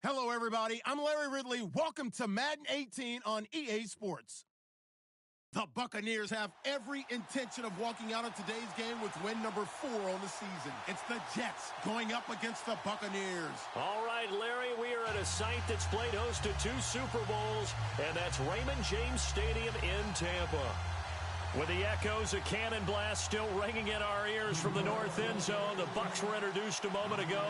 Hello, everybody. I'm Larry Ridley. Welcome to Madden 18 on EA Sports. The Buccaneers have every intention of walking out of today's game with win number 4 on the season. It's the Jets going up against the Buccaneers. All right, Larry, we are at a site that's played host to 2 Super Bowls, and that's Raymond James Stadium in Tampa. With the echoes of cannon blast still ringing in our ears from the north end zone, the Bucs were introduced a moment ago,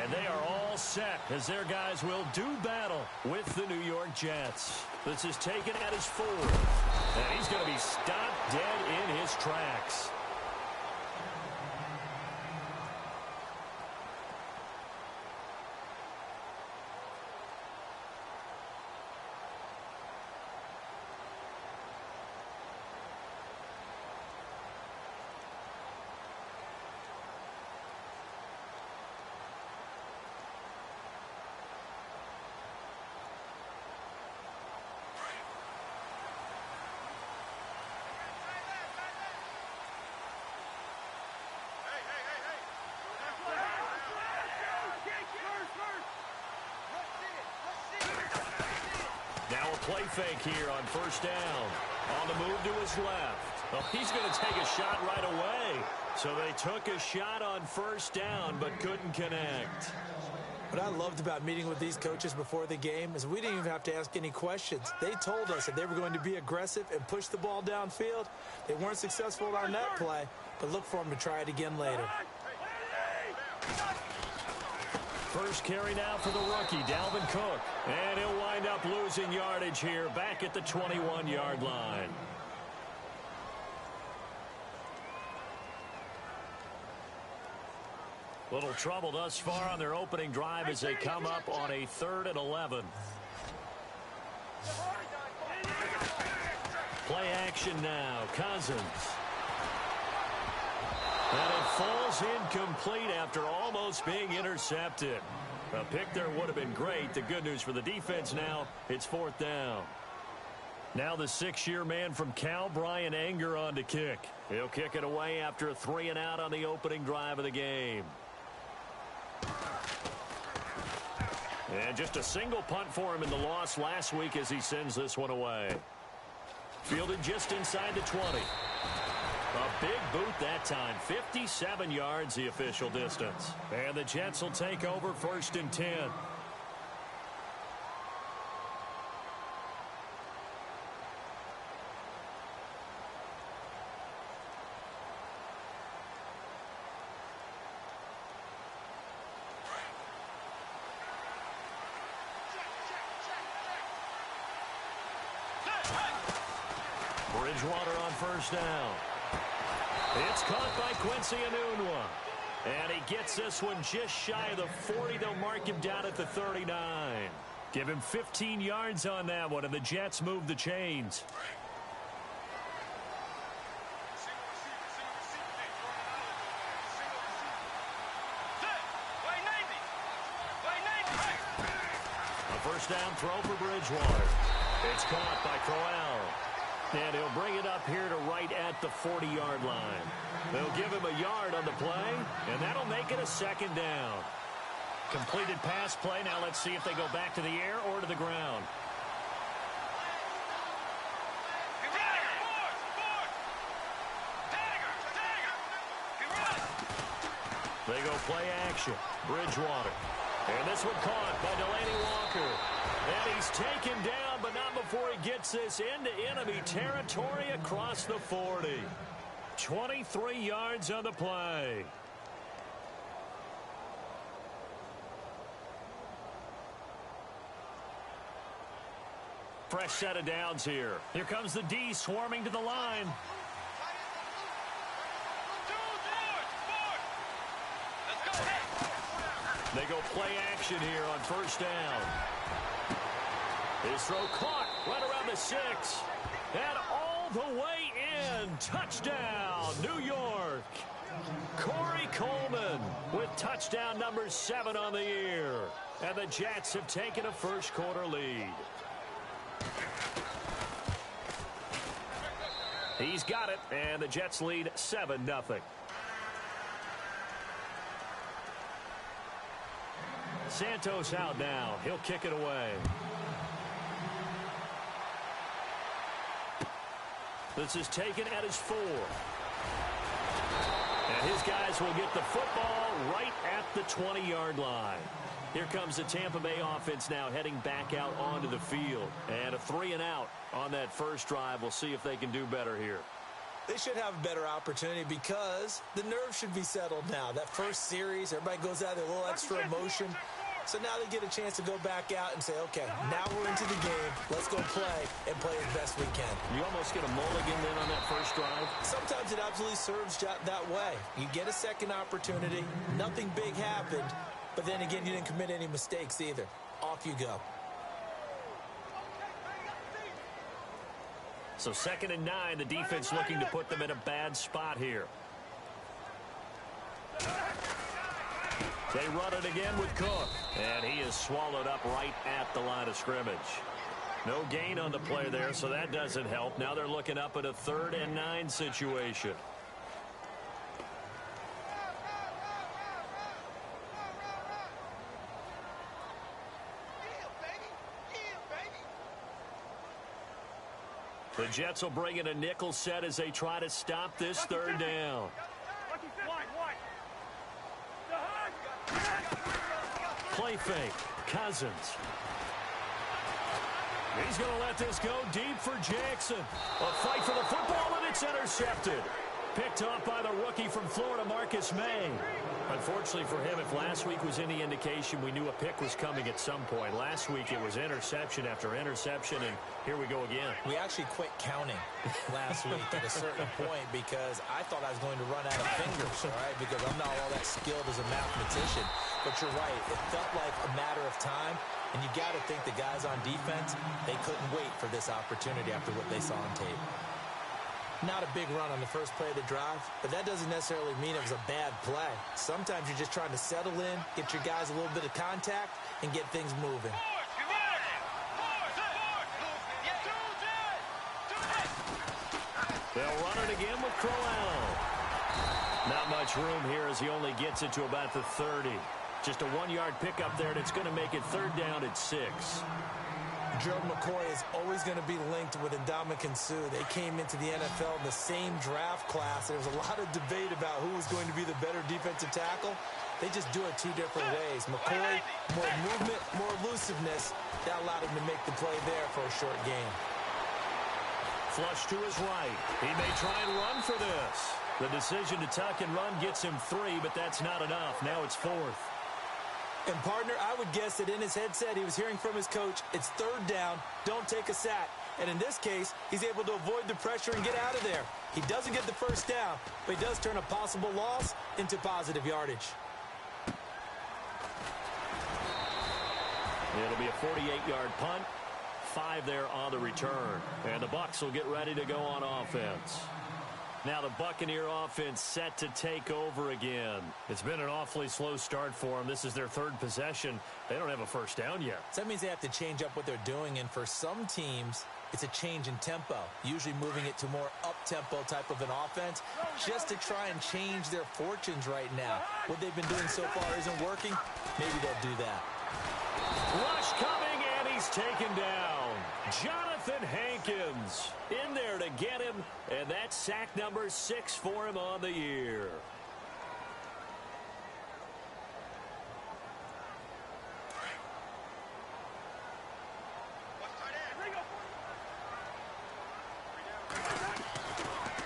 and they are all set as their guys will do battle with the New York Jets. This is taken at his 4, and he's going to be stopped dead in his tracks. Play fake here on first down. On the move to his left. Well, he's going to take a shot right away. So they took a shot on first down but couldn't connect. What I loved about meeting with these coaches before the game is we didn't even have to ask any questions. They told us that they were going to be aggressive and push the ball downfield. They weren't successful on that play, but look for them to try it again later. First carry now for the rookie, Dalvin Cook. And he'll wind up losing yardage here back at the 21-yard line. Little trouble thus far on their opening drive as they come up on a 3rd and 11. Play action now, Cousins. And it falls incomplete after almost being intercepted. A pick there would have been great. The good news for the defense now, it's 4th down. Now the 6-year man from Cal, Brian Anger, on to kick. He'll kick it away after a 3-and-out on the opening drive of the game. And just a single punt for him in the loss last week as he sends this one away. Fielded just inside the 20. A big boot that time. 57 yards the official distance. And the Jets will take over 1st and 10. Bridgewater on first down. It's caught by Quincy Enunwa. And he gets this one just shy of the 40. They'll mark him down at the 39. Give him 15 yards on that one, and the Jets move the chains. A first down throw for Bridgewater. It's caught by Crowell. And he'll bring it up here to right at the 40-yard line. They'll give him a yard on the play, and that'll make it a 2nd down. Completed pass play. Now let's see if they go back to the air or to the ground. They go play action. Bridgewater. And this one caught by Delaney Walker. And he's taken down, but not before he gets this into enemy territory across the 40. 23 yards on the play. Fresh set of downs here. Here comes the D swarming to the line. They go play action here on first down. His throw caught right around the 6. And all the way in. Touchdown, New York. Corey Coleman with touchdown number 7 on the year. And the Jets have taken a first quarter lead. He's got it, and the Jets lead 7-0. Santos out now. He'll kick it away. This is taken at his 4. And his guys will get the football right at the 20-yard line. Here comes the Tampa Bay offense now heading back out onto the field. And a 3-and-out on that first drive. We'll see if they can do better here. They should have a better opportunity because the nerves should be settled now. That first series, everybody goes out there, a little extra emotion. So now they get a chance to go back out and say, okay, now we're into the game. Let's go play and play as best we can. You almost get a mulligan then on that first drive? Sometimes it absolutely serves that way. You get a second opportunity. Nothing big happened. But then again, you didn't commit any mistakes either. Off you go. So 2nd and 9, the defense looking to put them in a bad spot here. They run it again with Cook. And he is swallowed up right at the line of scrimmage. No gain on the play there, so that doesn't help. Now they're looking up at a 3rd and 9 situation. The Jets will bring in a nickel set as they try to stop this 3rd down. Play fake. Cousins. He's going to let this go deep for Jackson. A fight for the football, and it's intercepted. Picked off by the rookie from Florida, Marcus May. Unfortunately for him, if last week was any indication, we knew a pick was coming at some point. Last week it was interception after interception, and here we go again. We actually quit counting last week at a certain point because I thought I was going to run out of fingers, all right, because I'm not all that skilled as a mathematician. But you're right. It felt like a matter of time, and you got to think the guys on defense, they couldn't wait for this opportunity after what they saw on tape. Not a big run on the first play of the drive, but that doesn't necessarily mean it was a bad play. Sometimes you're just trying to settle in, get your guys a little bit of contact, and get things moving. They'll run it again with Crowell. Not much room here as he only gets it to about the 30. Just a 1-yard pickup there, and it's going to make it 3rd down at 6. Gerald McCoy is always going to be linked with Ndamukong Suh. They came into the NFL in the same draft class. There was a lot of debate about who was going to be the better defensive tackle. They just do it 2 different ways. McCoy, more movement, more elusiveness. That allowed him to make the play there for a short gain. Flush to his right. He may try and run for this. The decision to tuck and run gets him 3, but that's not enough. Now it's 4th. And, partner, I would guess that in his headset he was hearing from his coach, it's 3rd down, don't take a sack. And in this case, he's able to avoid the pressure and get out of there. He doesn't get the first down, but he does turn a possible loss into positive yardage. It'll be a 48-yard punt, 5 there on the return. And the Bucs will get ready to go on offense. Now the Buccaneer offense set to take over again. It's been an awfully slow start for them. This is their 3rd possession. They don't have a first down yet. So that means they have to change up what they're doing, and for some teams, it's a change in tempo, usually moving it to more up-tempo type of an offense, just to try and change their fortunes right now. What they've been doing so far isn't working. Maybe they'll do that. Rush coming, and he's taken down. Jonathan Hankins in there to get him, and that's sack number 6 for him on the year.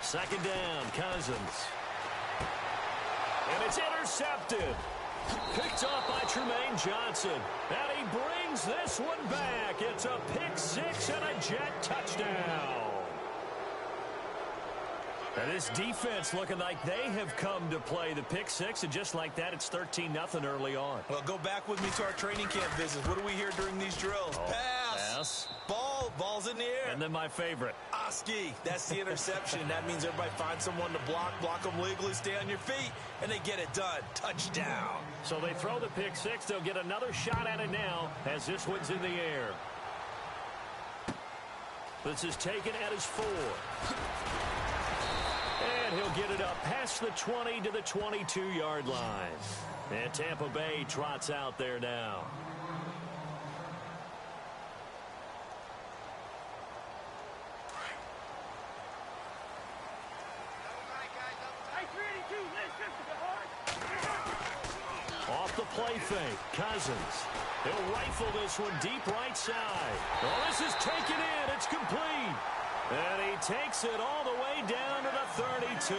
Second down, Cousins. And it's intercepted. Picked off by Tremaine Johnson. And he brings this one back. It's a pick 6 and a Jet touchdown. And this defense looking like they have come to play the pick 6, and just like that, it's 13-0 early on. Well, go back with me to our training camp visits. What do we hear during these drills? Pass. Ball's in the air. And then my favorite. Oski. That's the interception. That means everybody finds someone to block them legally, stay on your feet, and they get it done. Touchdown. So they throw the pick 6. They'll get another shot at it now as this one's in the air. This is taken at his 4. And he'll get it up past the 20 to the 22-yard line. And Tampa Bay trots out there now. Off the play fake, Cousins. He'll rifle this one deep right side. Oh, this is taken in. It's complete. And he takes it all the way down to the 32.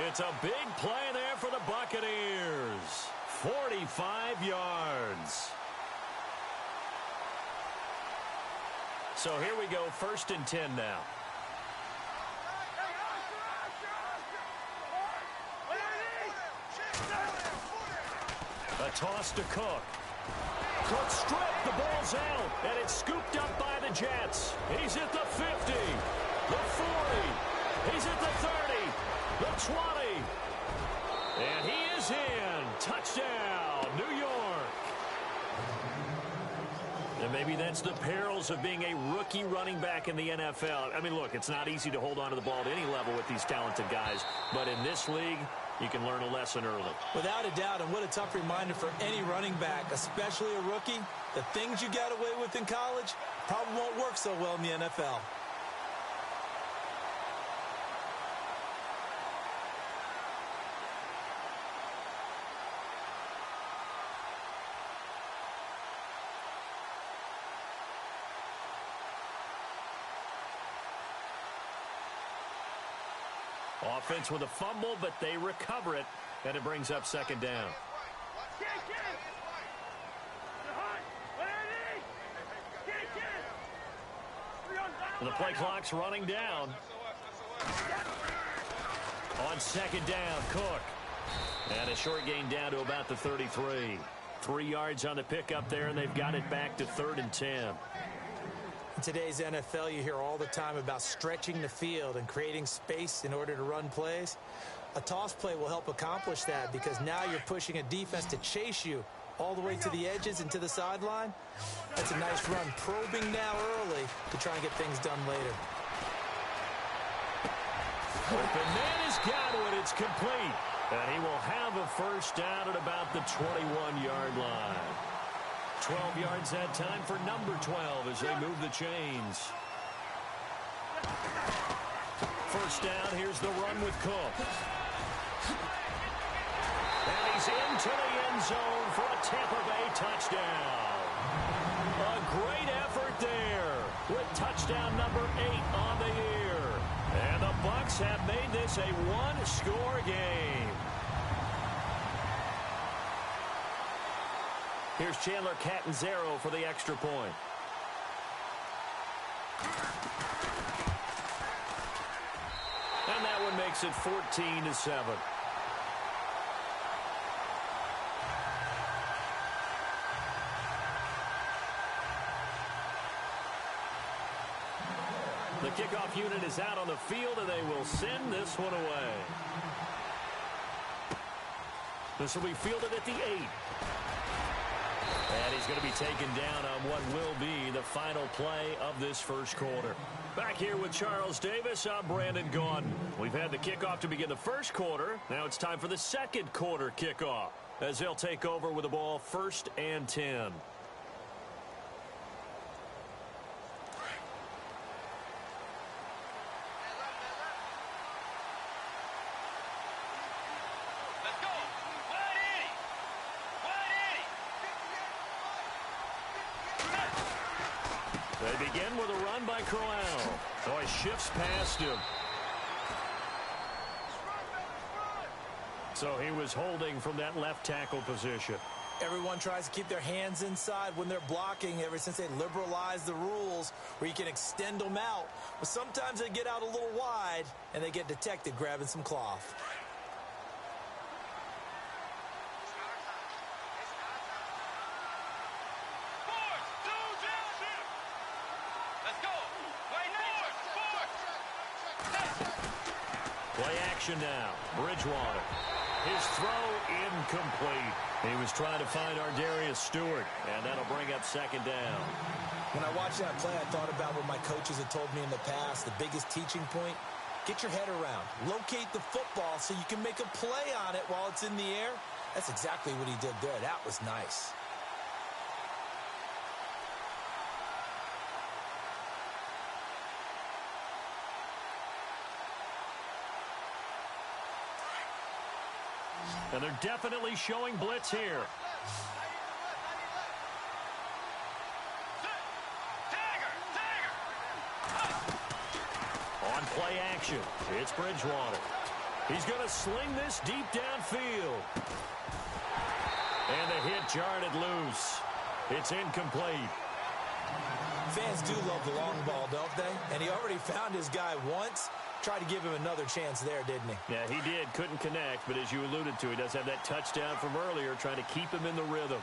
It's a big play there for the Buccaneers. 45 yards. So here we go, 1st and 10 now. A toss to Cook. Cook stripped, the ball's out, and it's scooped up by the Jets. He's at the 50, the 40, he's at the 30, the 20, and he is in. Touchdown, New York. And maybe that's the perils of being a rookie running back in the NFL. I mean, look, it's not easy to hold on to the ball at any level with these talented guys, but in this league, you can learn a lesson early. Without a doubt, and what a tough reminder for any running back, especially a rookie. The things you got away with in college probably won't work so well in the NFL. Offense with a fumble, but they recover it, and it brings up 2nd down. The play clock's running down. On 2nd down, Cook. And a short gain down to about the 33. 3 yards on the pickup there, and they've got it back to 3rd and 10. In today's NFL, you hear all the time about stretching the field and creating space in order to run plays. A toss play will help accomplish that because now you're pushing a defense to chase you all the way to the edges and to the sideline. That's a nice run, probing now early to try and get things done later. Open man has got it. It's complete. And he will have a 1st down at about the 21-yard line. 12 yards that time for number 12 as they move the chains. 1st down, here's the run with Cook. And he's into the end zone for a Tampa Bay touchdown. A great effort there with touchdown number 8 on the year. And the Bucs have made this a one-score game. Here's Chandler Catanzaro for the extra point. And that one makes it 14-7. The kickoff unit is out on the field, and they will send this one away. This will be fielded at the 8. And he's going to be taken down on what will be the final play of this 1st quarter. Back here with Charles Davis, I'm Brandon Gaudin. We've had the kickoff to begin the 1st quarter. Now it's time for the 2nd quarter kickoff as they'll take over with the ball 1st and 10. They begin with a run by Crowell. Oh, he shifts past him. So he was holding from that left tackle position. Everyone tries to keep their hands inside when they're blocking ever since they liberalized the rules where you can extend them out. But sometimes they get out a little wide and they get detected grabbing some cloth. Play action now. Bridgewater. His throw incomplete. He was trying to find Ardarius Stewart, and that'll bring up 2nd down. When I watched that play, I thought about what my coaches had told me in the past. The biggest teaching point, Get your head around. Locate the football so you can make a play on it while it's in the air. That's exactly what he did there. That was nice. And they're definitely showing blitz here. On play action, it's Bridgewater. He's going to sling this deep downfield. And the hit jarred it loose. It's incomplete. Fans do love the long ball, don't they? And he already found his guy once. Tried to give him another chance there, didn't he? Yeah, he did. Couldn't connect, but as you alluded to, he does have that touchdown from earlier, trying to keep him in the rhythm.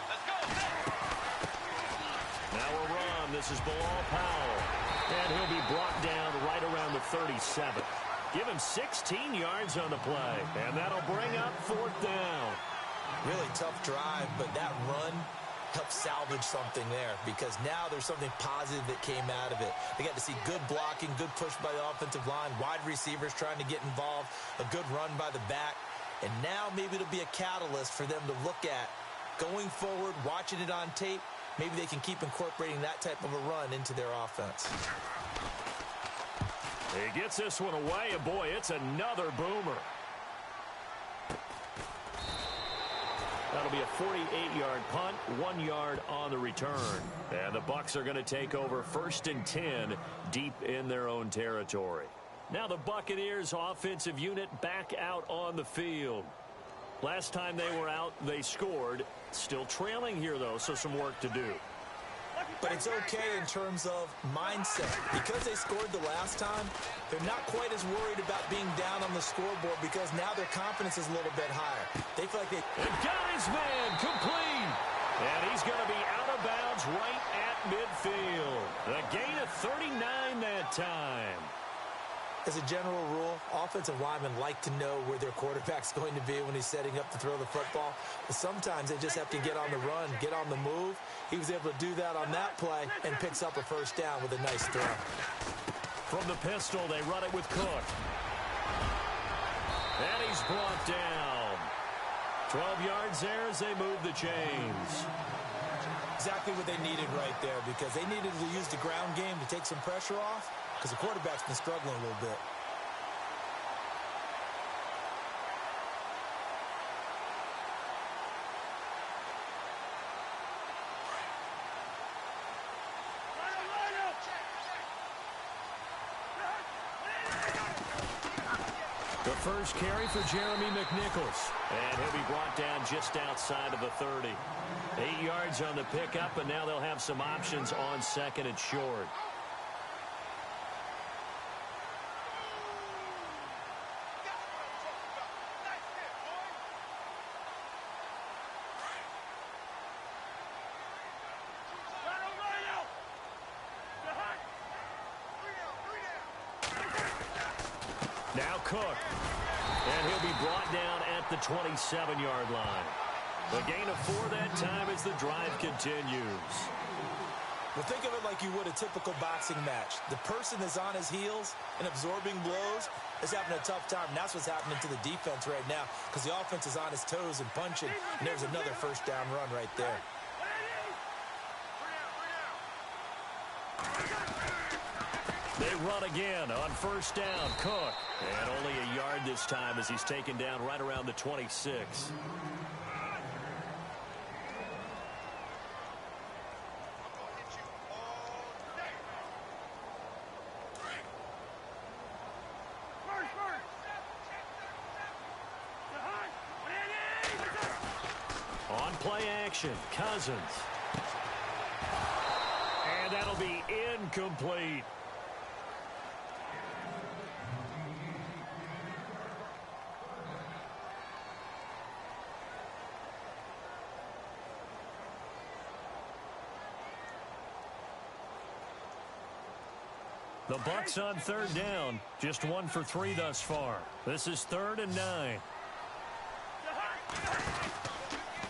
Let's go. Now a run. This is Bilal Powell. And he'll be brought down right around the 37. Give him 16 yards on the play. And that'll bring up 4th down. Really tough drive, but that run helped salvage something there because now there's something positive that came out of it. They got to see good blocking, good push by the offensive line, wide receivers trying to get involved, a good run by the back. And now maybe it'll be a catalyst for them to look at going forward, watching it on tape. Maybe they can keep incorporating that type of a run into their offense. He gets this one away, and boy, it's another boomer. That'll be a 48-yard punt, 1 yard on the return. And the Bucs are going to take over 1st and 10 deep in their own territory. Now the Buccaneers offensive unit back out on the field. Last time they were out, they scored. Still trailing here, though, so some work to do. But it's okay in terms of mindset. Because they scored the last time, they're not quite as worried about being down on the scoreboard because now their confidence is a little bit higher. They feel like they... And got his man complete. And he's going to be out of bounds right at midfield. A gain of 39 that time. As a general rule, offensive linemen like to know where their quarterback's going to be when he's setting up to throw the football. But sometimes they just have to get on the run, get on the move. He was able to do that on that play and picks up a 1st down with a nice throw. From the pistol, they run it with Cook. And he's brought down. 12 yards there as they move the chains. Exactly what they needed right there because they needed to use the ground game to take some pressure off because the quarterback's been struggling a little bit. The first carry for Jeremy McNichols. And he'll be brought down just outside of the 30. 8 yards on the pickup, and now they'll have some options on 2nd and short. Now Cook. And he'll be brought down at the 27-yard line. The gain of 4 that time as the drive continues. Well, think of it like you would a typical boxing match. The person that's on his heels and absorbing blows is having a tough time. And that's what's happening to the defense right now because the offense is on his toes and punching. And there's another 1st down run right there. They run again on 1st down. Cook. And only a yard this time as he's taken down right around the 26. On play action, Cousins. And that'll be incomplete. The Bucs on 3rd down. Just 1 for 3 thus far. This is 3rd and 9.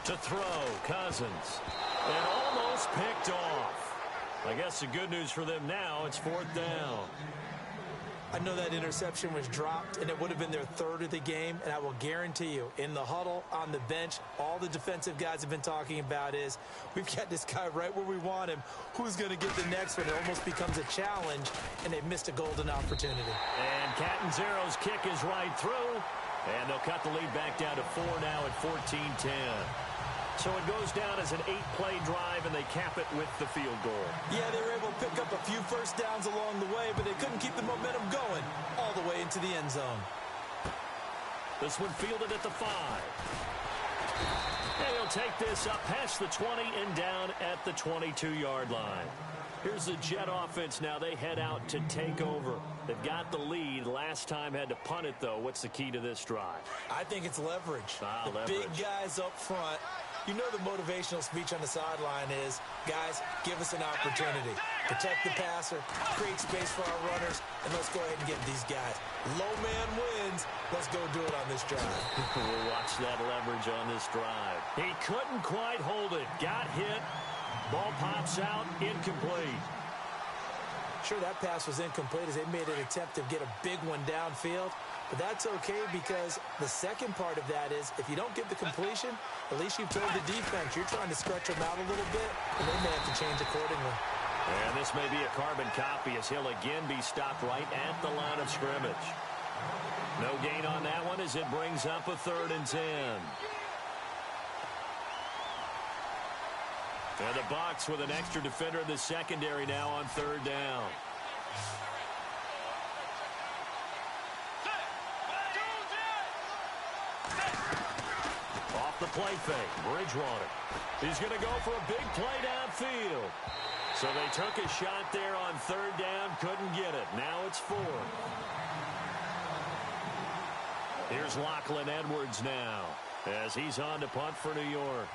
To throw, Cousins. And almost picked off. I guess the good news for them now, it's 4th down. I know that interception was dropped, and it would have been their 3rd of the game, and I will guarantee you, in the huddle, on the bench, all the defensive guys have been talking about is, we've got this guy right where we want him. Who's going to get the next one? It almost becomes a challenge, and they've missed a golden opportunity. And Catanzaro's kick is right through, and they'll cut the lead back down to 4 now at 14-10. So it goes down as an 8-play drive, and they cap it with the field goal. Yeah, they were able to pick up a few first downs along the way, but they couldn't keep the momentum going all the way into the end zone. This one fielded at the 5. And he'll take this up past the 20 and down at the 22-yard line. Here's the Jet offense now. They head out to take over. They've got the lead. Last time had to punt it, though. What's the key to this drive? I think it's leverage. Leverage. Big guys up front. You know the motivational speech on the sideline is, guys, give us an opportunity. Protect the passer, create space for our runners, and let's go ahead and get these guys. Low man wins. Let's go do it on this drive. We'll watch that leverage on this drive. He couldn't quite hold it. Got hit. Ball pops out. Incomplete. Sure, that pass was incomplete as they made an attempt to get a big one downfield. But that's okay because the second part of that is if you don't get the completion, at least you've told the defense you're trying to stretch them out a little bit, and they may have to change accordingly. And this may be a carbon copy as he'll again be stopped right at the line of scrimmage. No gain on that one as it brings up a 3rd and 10. And the Bucs with an extra defender in the secondary now on 3rd down. Off the play fake, Bridgewater. He's going to go for a big play downfield. So they took a shot there on 3rd down, couldn't get it. Now it's 4. Here's Lachlan Edwards now as he's on to punt for New York.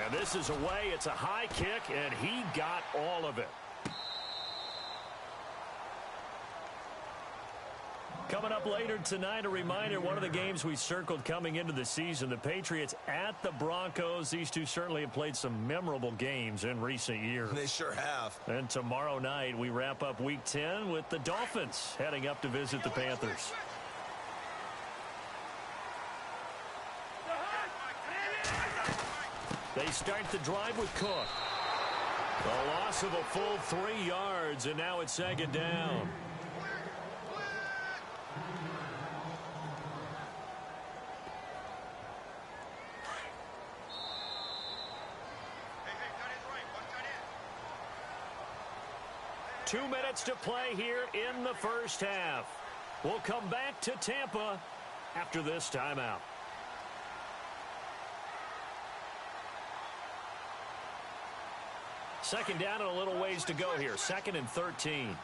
And this is away. It's a high kick, and he got all of it. Coming up later tonight, a reminder, one of the games we circled coming into the season, the Patriots at the Broncos. These two certainly have played some memorable games in recent years. They sure have. And tomorrow night, we wrap up Week 10 with the Dolphins heading up to visit the Panthers. They start the drive with Cook. A loss of a full 3 yards, and now it's 2nd down. Two minutes to play here in the first half. We'll come back to Tampa after this timeout. Second down and a little ways to go here. 2nd and 13.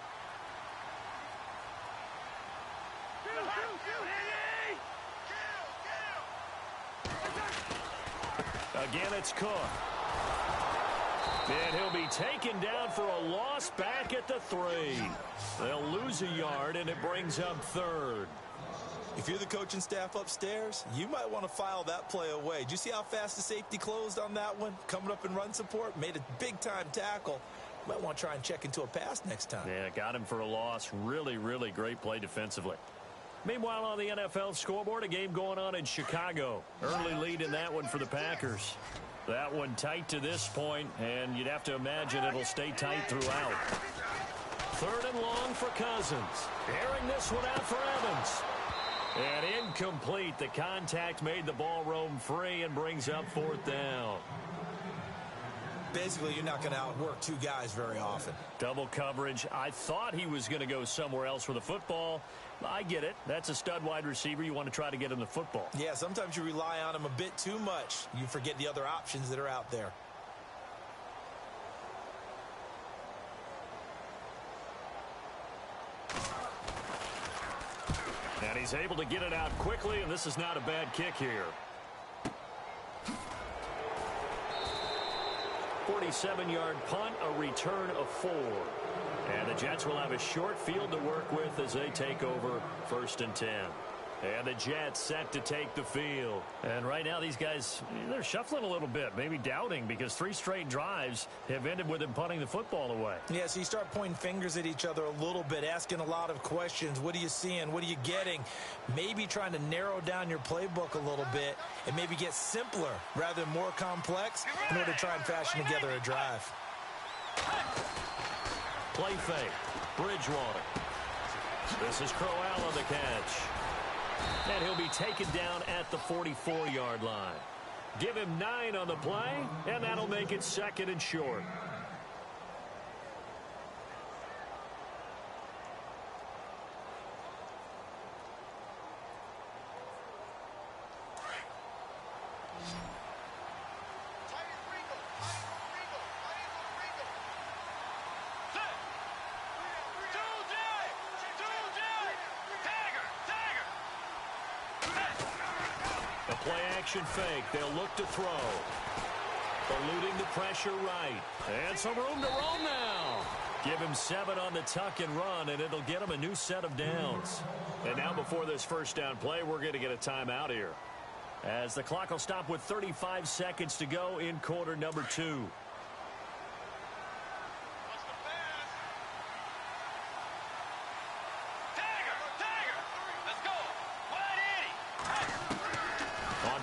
Again, it's Cook. And he'll be taken down for a loss back at the 3. They'll lose a yard, and it brings up 3rd. If you're the coaching staff upstairs, you might want to file that play away. Did you see how fast the safety closed on that one? Coming up in run support, made a big-time tackle. You might want to try and check into a pass next time. Yeah, got him for a loss. Really, really great play defensively. Meanwhile, on the NFL scoreboard, a game going on in Chicago. Early lead in that one for the Packers. That one tight to this point, and you'd have to imagine it'll stay tight throughout. 3rd and long for Cousins. Airing this one out for Evans. And incomplete. The contact made the ball roam free and brings up 4th down. Basically, you're not going to outwork two guys very often. Double coverage. I thought he was going to go somewhere else for the football. I get it. That's a stud wide receiver. You want to try to get him the football. Yeah, sometimes you rely on him a bit too much. You forget the other options that are out there. And he's able to get it out quickly, and this is not a bad kick here. 47-yard punt, a return of 4. And the Jets will have a short field to work with as they take over 1st and 10. And the Jets set to take the field. And right now these guys, they're shuffling a little bit, maybe doubting, because 3 straight drives have ended with them punting the football away. Yeah, so you start pointing fingers at each other a little bit, asking a lot of questions. What are you seeing? What are you getting? Maybe trying to narrow down your playbook a little bit and maybe get simpler rather than more complex in order to try and fashion together a drive. Play fake. Bridgewater. This is Crowell on the catch. And he'll be taken down at the 44-yard line. Give him 9 on the play, and that'll make it 2nd and short. Play-action fake. They'll look to throw. Eluding the pressure right. And some room to roam now. Give him 7 on the tuck and run, and it'll get him a new set of downs. And now before this first down play, we're going to get a timeout here, as the clock will stop with 35 seconds to go in quarter number 2.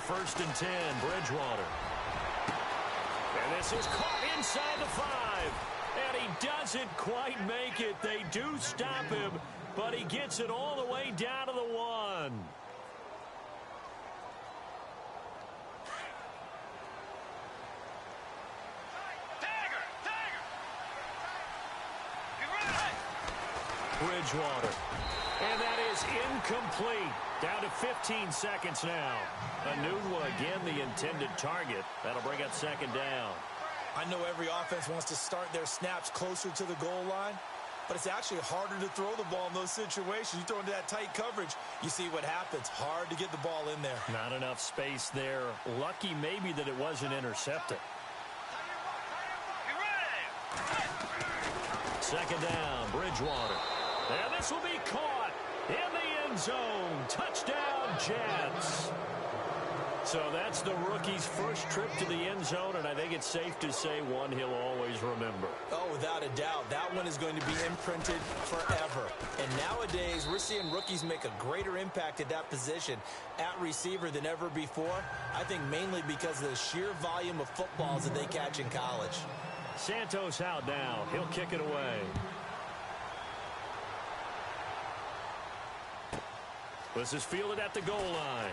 First and 10, Bridgewater. And this is caught inside the 5. And he doesn't quite make it. They do stop him, but he gets it all the way down to the 1. Bridgewater. And that is incomplete. Down to 15 seconds now. Onwenu again, the intended target. That'll bring up 2nd down. I know every offense wants to start their snaps closer to the goal line, but it's actually harder to throw the ball in those situations. You throw into that tight coverage, you see what happens. Hard to get the ball in there. Not enough space there. Lucky maybe that it wasn't intercepted. 2nd down, Bridgewater. And this will be caught in the end zone. Touchdown, Jets. So that's the rookie's first trip to the end zone, and I think it's safe to say one he'll always remember. Oh, without a doubt. That one is going to be imprinted forever. And nowadays, we're seeing rookies make a greater impact at that position at receiver than ever before. I think mainly because of the sheer volume of footballs that they catch in college. Santos out now. He'll kick it away. This is fielded at the goal line.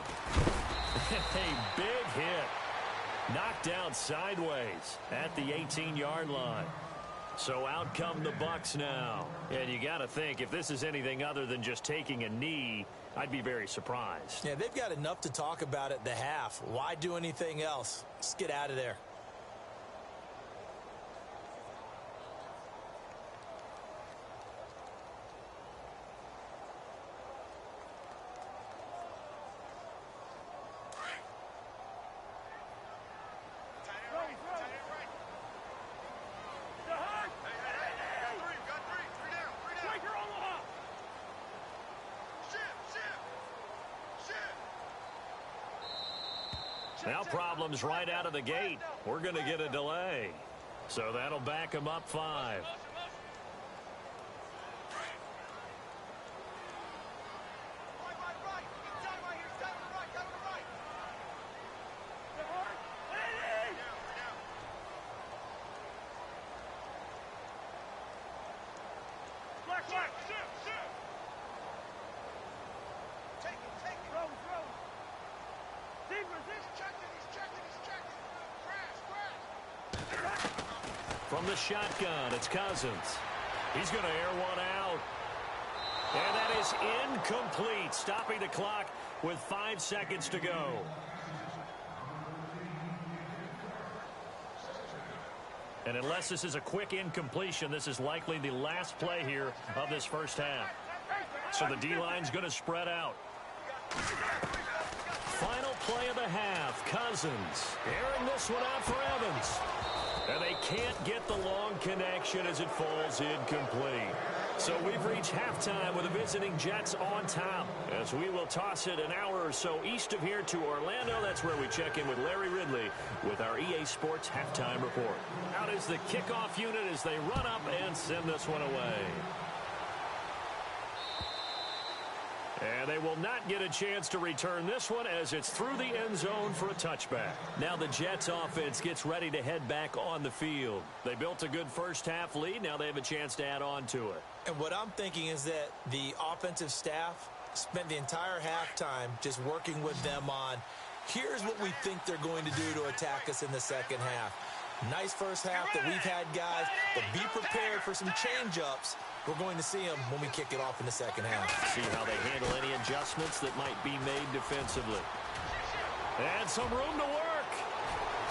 A big hit. Knocked down sideways at the 18-yard line. So out come the Bucs now. And you got to think, if this is anything other than just taking a knee, I'd be very surprised. Yeah, they've got enough to talk about at the half. Why do anything else? Let's get out of there. Now problems right out of the gate. We're going to get a delay. So that'll back him up 5. From the shotgun, it's Cousins. He's going to air one out. And that is incomplete, stopping the clock with 5 seconds to go. And unless this is a quick incompletion, this is likely the last play here of this first half. So the D-line's going to spread out. Final play of the half. Cousins airing this one out for Evans. And they can't get the long connection as it falls incomplete. So we've reached halftime with the visiting Jets on top, as we will toss it an hour or so east of here to Orlando. That's where we check in with Larry Ridley with our EA Sports halftime report. Out is the kickoff unit as they run up and send this one away. And they will not get a chance to return this one as it's through the end zone for a touchback. Now the Jets offense gets ready to head back on the field. They built a good first half lead. Now they have a chance to add on to it. And what I'm thinking is that the offensive staff spent the entire halftime just working with them on, here's what we think they're going to do to attack us in the second half. Nice first half that we've had, guys, but be prepared for some change-ups. We're going to see them when we kick it off in the second half. See how they handle any adjustments that might be made defensively. And some room to work.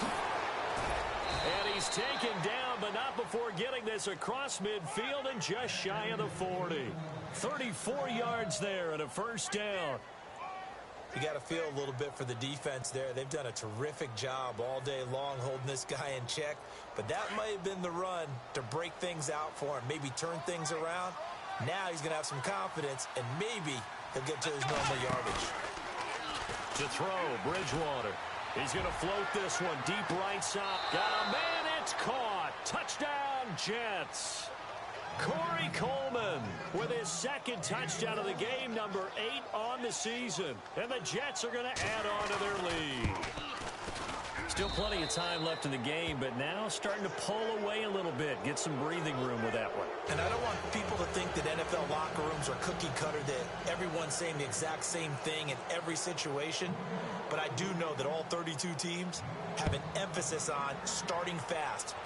And he's taken down, but not before getting this across midfield and just shy of the 40. 34 yards there and a first down. You got to feel a little bit for the defense there. They've done a terrific job all day long holding this guy in check. But that might have been the run to break things out for him, maybe turn things around. Now he's going to have some confidence, and maybe he'll get to his normal yardage. To throw, Bridgewater. He's going to float this one deep right side. Got a man, it's caught. Touchdown, Jets. Corey Coleman with his second touchdown of the game, number 8 on the season. And the Jets are going to add on to their lead. Still plenty of time left in the game, but now starting to pull away a little bit. Get some breathing room with that one. And I don't want people to think that NFL locker rooms are cookie cutter, that everyone's saying the exact same thing in every situation. But I do know that all 32 teams have an emphasis on starting fast.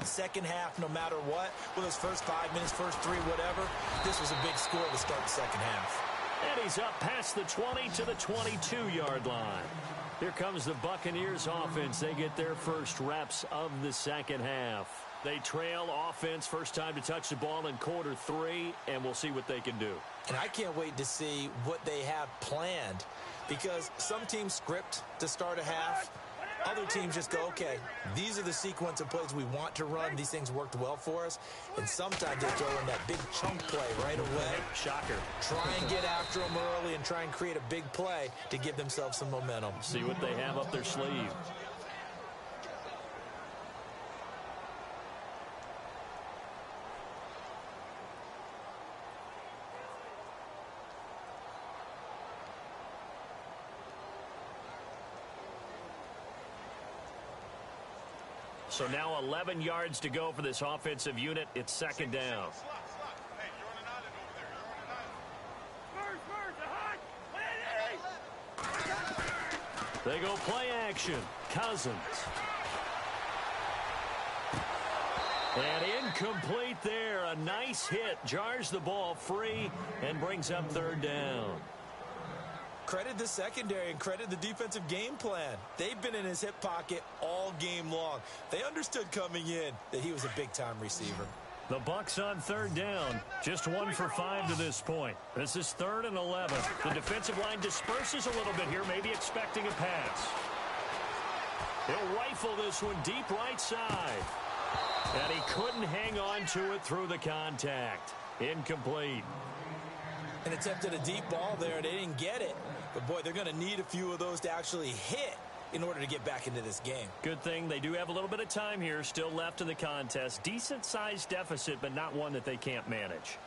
Second half, no matter what, with those first 5 minutes, first 3, whatever, this was a big score to start the second half. And he's up past the 20 to the 22-yard line. Here comes the Buccaneers offense. They get their first reps of the second half. They trail offense, first time to touch the ball in quarter 3, and we'll see what they can do. And I can't wait to see what they have planned, because some teams script to start a half. Other teams just go, okay, these are the sequence of plays we want to run. These things worked well for us. And sometimes they throw in that big chunk play right away. Shocker. Try and get after them early and try and create a big play to give themselves some momentum. See what they have up their sleeve. So now 11 yards to go for this offensive unit. It's second down. They go play action. Cousins. And incomplete there. A nice hit. Jars the ball free and brings up third down. Credit the secondary and credit the defensive game plan. They've been in his hip pocket all game long. They understood coming in that he was a big-time receiver. The Bucs on third down. Just 1 for 5 to this point. This is 3rd and 11. The defensive line disperses a little bit here, maybe expecting a pass. He'll rifle this one deep right side. And he couldn't hang on to it through the contact. Incomplete. And attempted a deep ball there. They didn't get it. But, boy, they're going to need a few of those to actually hit in order to get back into this game. Good thing they do have a little bit of time here still left in the contest. Decent-sized deficit, but not one that they can't manage.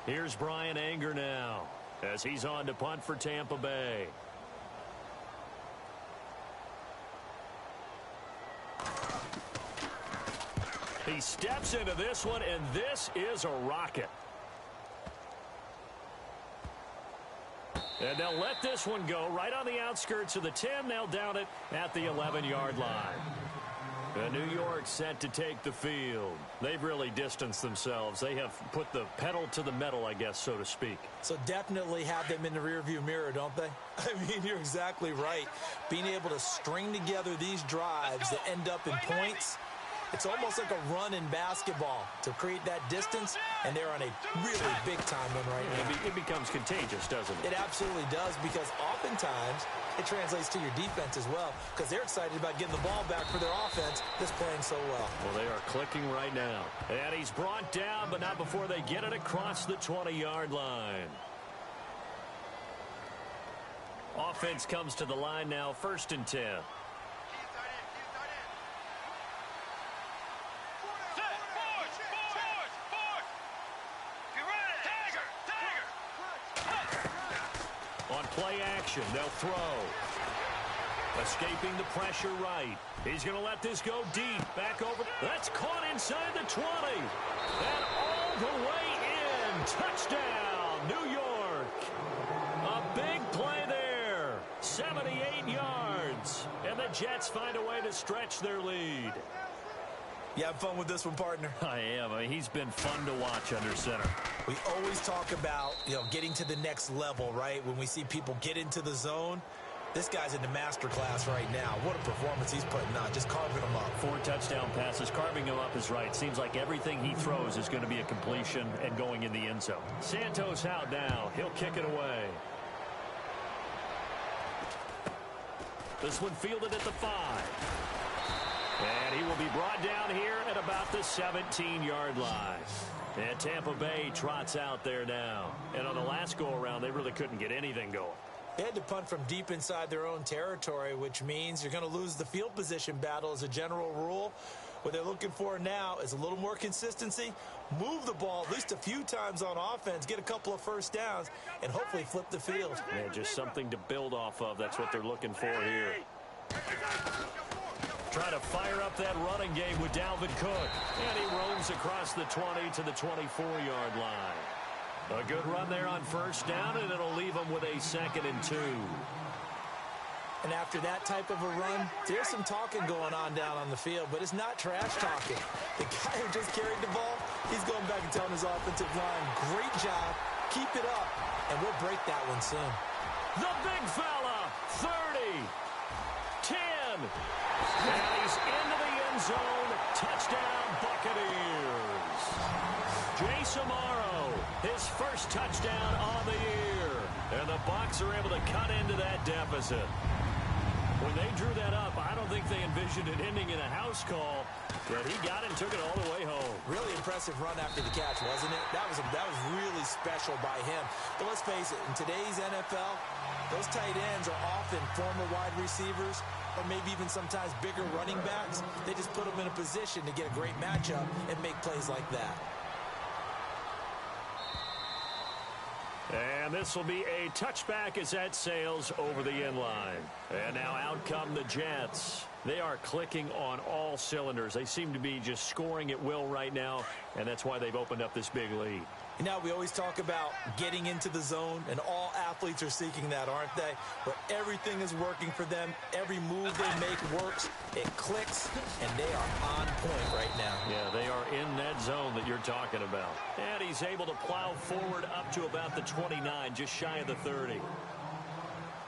Here's Brian Anger now as he's on to punt for Tampa Bay. He steps into this one, and this is a rocket. And they'll let this one go right on the outskirts of the 10. They'll down it at the 11-yard line. And New York set to take the field. They've really distanced themselves. They have put the pedal to the metal, I guess, so to speak. So definitely have them in the rearview mirror, don't they? I mean, you're exactly right. Being able to string together these drives that end up in points, It's almost like a run in basketball to create that distance, and they're on a really big-time one right now. It becomes contagious, doesn't it? It absolutely does, because oftentimes it translates to your defense as well, because they're excited about getting the ball back for their offense that's playing so well. Well, they are clicking right now. And he's brought down, but not before they get it across the 20-yard line. Offense comes to the line now, 1st and 10. On play action, they'll throw. Escaping the pressure right. He's going to let this go deep. Back over. That's caught inside the 20. And all the way in. Touchdown, New York. A big play there. 78 yards. And the Jets find a way to stretch their lead. You have fun with this one, partner? I am. I mean, he's been fun to watch under center. We always talk about, getting to the next level, right? When we see people get into the zone. This guy's in the master class right now. What a performance he's putting on, just carving them up. 4 touchdown passes. Carving him up is right. Seems like everything he throws is going to be a completion and going in the end zone. Santos out now. He'll kick it away. This one fielded at the 5. And he will be brought down here at about the 17-yard line. And Tampa Bay trots out there now. And on the last go-around, they really couldn't get anything going. They had to punt from deep inside their own territory, which means you're going to lose the field position battle as a general rule. What they're looking for now is a little more consistency, move the ball at least a few times on offense, get a couple of first downs, and hopefully flip the field. Yeah, just something to build off of. That's what they're looking for here. Trying to fire up that running game with Dalvin Cook. And he roams across the 20 to the 24-yard line. A good run there on 1st down, and it'll leave them with a 2nd and 2. And after that type of a run, there's some talking going on down on the field, but it's not trash talking. The guy who just carried the ball, he's going back and telling his offensive line, great job, keep it up, and we'll break that one soon. The big fella, 30, 10, and he's into the end zone. Touchdown, Buccaneers. Jace Amaro, his first touchdown on the year. And the Bucs are able to cut into that deficit. When they drew that up, I don't think they envisioned it ending in a house call, but he got it and took it all the way home. Really impressive run after the catch, wasn't it? That was really special by him. But let's face it, in today's NFL, those tight ends are often former wide receivers or maybe even sometimes bigger running backs. They just put them in a position to get a great matchup and make plays like that. And this will be a touchback as that sails over the end line. And now out come the Jets. They are clicking on all cylinders. They seem to be just scoring at will right now, and that's why they've opened up this big lead. You know, we always talk about getting into the zone, and all athletes are seeking that, aren't they? Where everything is working for them. Every move they make works. It clicks, and they are on point right now. Yeah, they are in that zone that you're talking about. And he's able to plow forward up to about the 29, just shy of the 30.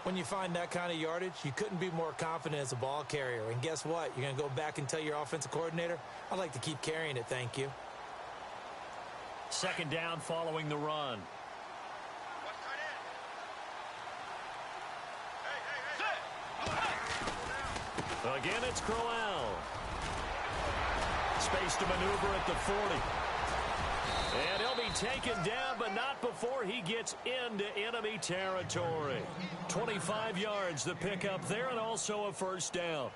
When you find that kind of yardage, you couldn't be more confident as a ball carrier. And guess what? You're going to go back and tell your offensive coordinator, I'd like to keep carrying it, thank you. 2nd down following the run. Again, it's Crowell. Space to maneuver at the 40. And he'll be taken down, but not before he gets into enemy territory. 25 yards the pickup there, and also a 1st down.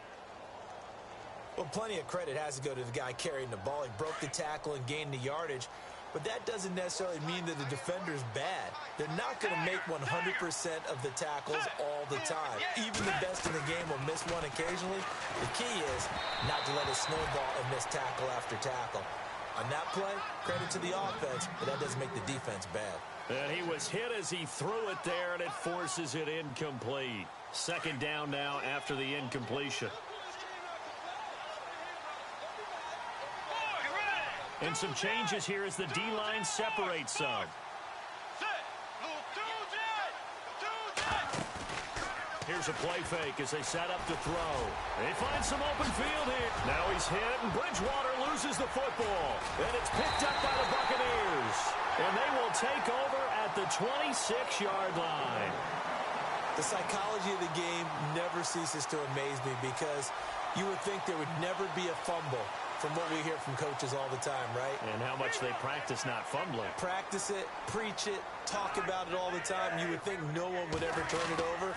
Well, plenty of credit has to go to the guy carrying the ball. He broke the tackle and gained the yardage. But that doesn't necessarily mean that the defender's bad. They're not going to make 100% of the tackles all the time. Even the best in the game will miss one occasionally. The key is not to let it snowball and miss tackle after tackle. On that play, credit to the offense, but that doesn't make the defense bad. And he was hit as he threw it there, and it forces it incomplete. 2nd down now after the incompletion. And some changes here as the D-line separates some. Here's here's a play fake as they set up to throw. They find some open field here. Now he's hit, and Bridgewater loses the football. And it's picked up by the Buccaneers. And they will take over at the 26-yard line. The psychology of the game never ceases to amaze me because you would think there would never be a fumble from what we hear from coaches all the time, right? And how much they practice not fumbling. Practice it, preach it, talk about it all the time. You would think no one would ever turn it over.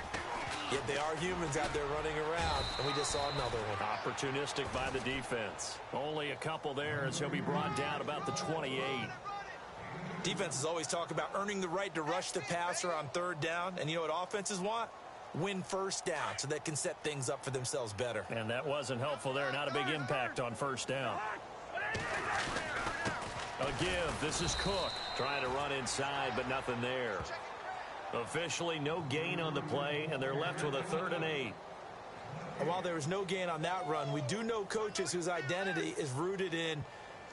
Yet they are humans out there running around, and we just saw another one. Opportunistic by the defense. Only a couple there as he'll be brought down about the 28. Defenses always talk about earning the right to rush the passer on third down, and you know what offenses want? Win first down so they can set things up for themselves better. And that wasn't helpful there. Not a big impact on first down. A give. This is Cook trying to run inside, but nothing there. Officially no gain on the play, and they're left with a 3rd and 8. And while there was no gain on that run, we do know coaches whose identity is rooted in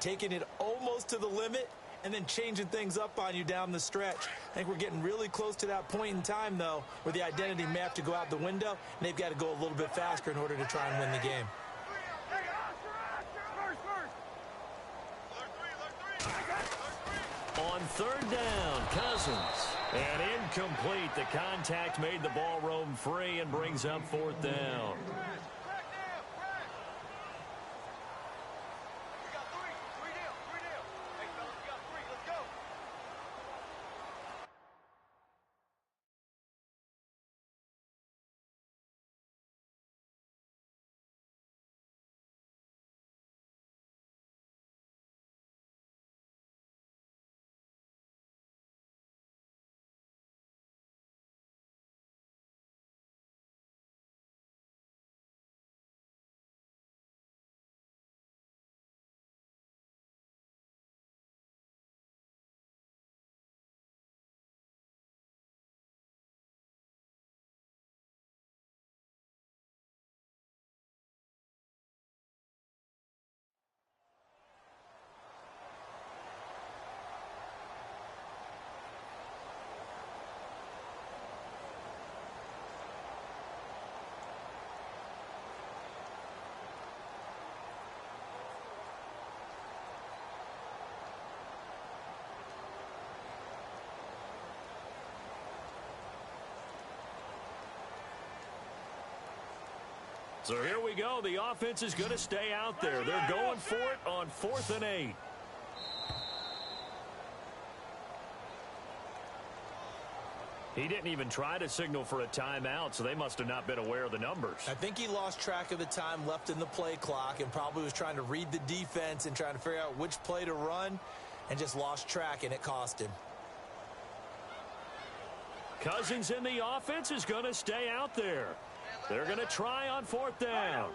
taking it almost to the limit and then changing things up on you down the stretch. I think we're getting really close to that point in time, though, where the identity may have to go out the window, and they've got to go a little bit faster in order to try and win the game. On 3rd down, Cousins. And incomplete. The contact made the ball roam free and brings up 4th down. So here we go. The offense is going to stay out there. They're going for it on 4th and 8. He didn't even try to signal for a timeout, so they must have not been aware of the numbers. I think he lost track of the time left in the play clock and probably was trying to read the defense and trying to figure out which play to run and just lost track, and it cost him. Cousins in the offense is going to stay out there. They're going to try on 4th down.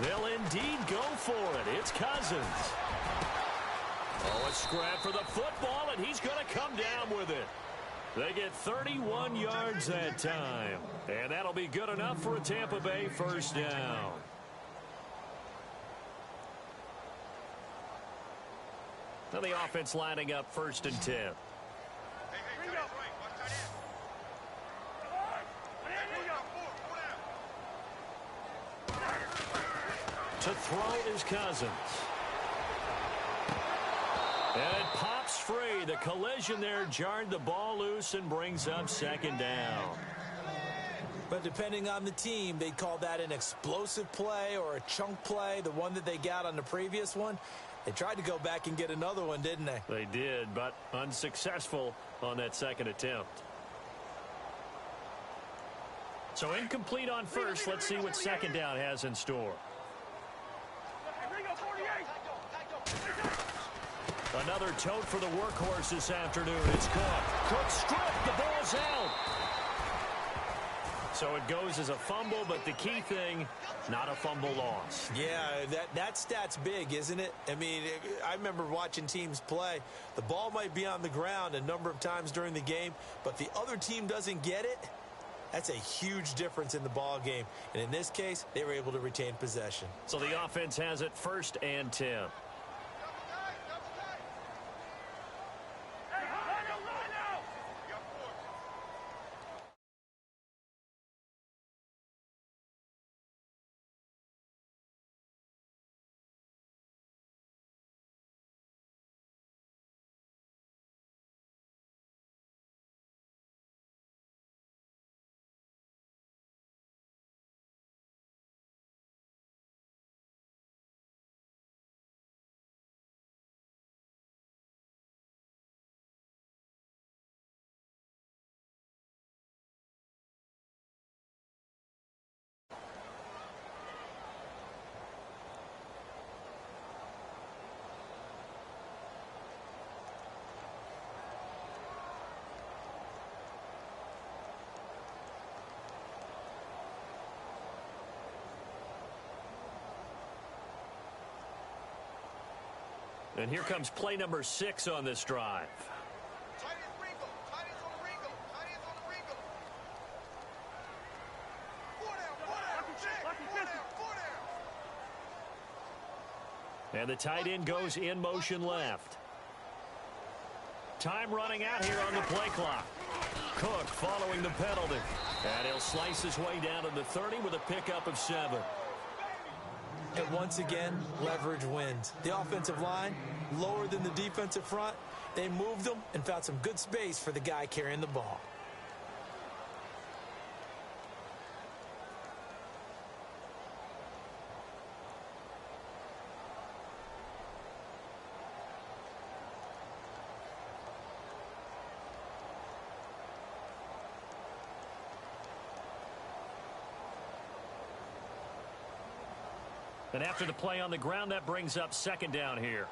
They'll indeed go for it. It's Cousins. Oh, a scrap for the football, and he's going to come down with it. They get 31 yards that time. And that'll be good enough for a Tampa Bay first down. Now the offense lining up 1st and 10. To throw is Cousins. And it pops free. The collision there jarred the ball loose and brings up 2nd down. But depending on the team, they'd call that an explosive play or a chunk play, the one that they got on the previous one. They tried to go back and get another one, didn't they? They did, but unsuccessful on that 2nd attempt. So incomplete on 1st. Let's see what 2nd down has in store. Another tote for the workhorse this afternoon. It's Cook. Cook stripped. The ball's out. So it goes as a fumble, but the key thing, not a fumble loss. Yeah, that stat's big, isn't it? I mean, I remember watching teams play. The ball might be on the ground a number of times during the game, but the other team doesn't get it. That's a huge difference in the ball game. And in this case, they were able to retain possession. So the offense has it 1st and 10. And here comes play number 6 on this drive. And the tight end goes in motion left. Time running out here on the play clock. Cook following the penalty. And he'll slice his way down to the 30 with a pickup of 7. And once again, leverage wins. The offensive line, lower than the defensive front. They moved them and found some good space for the guy carrying the ball. And after the play on the ground, that brings up 2nd down here.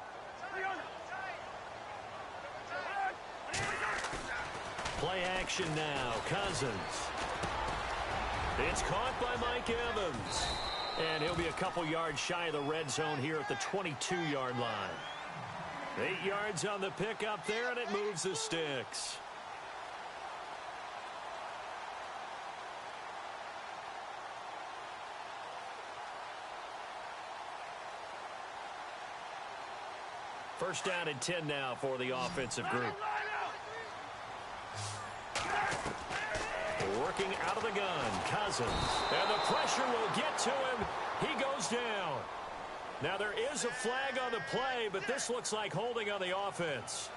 Play action now. Cousins. It's caught by Mike Evans. And he'll be a couple yards shy of the red zone here at the 22-yard line. 8 yards on the pickup there, and it moves the sticks. First down and 10 now for the offensive group. Working out of the gun, Cousins. And the pressure will get to him. He goes down. Now there is a flag on the play, but this looks like holding on the offense.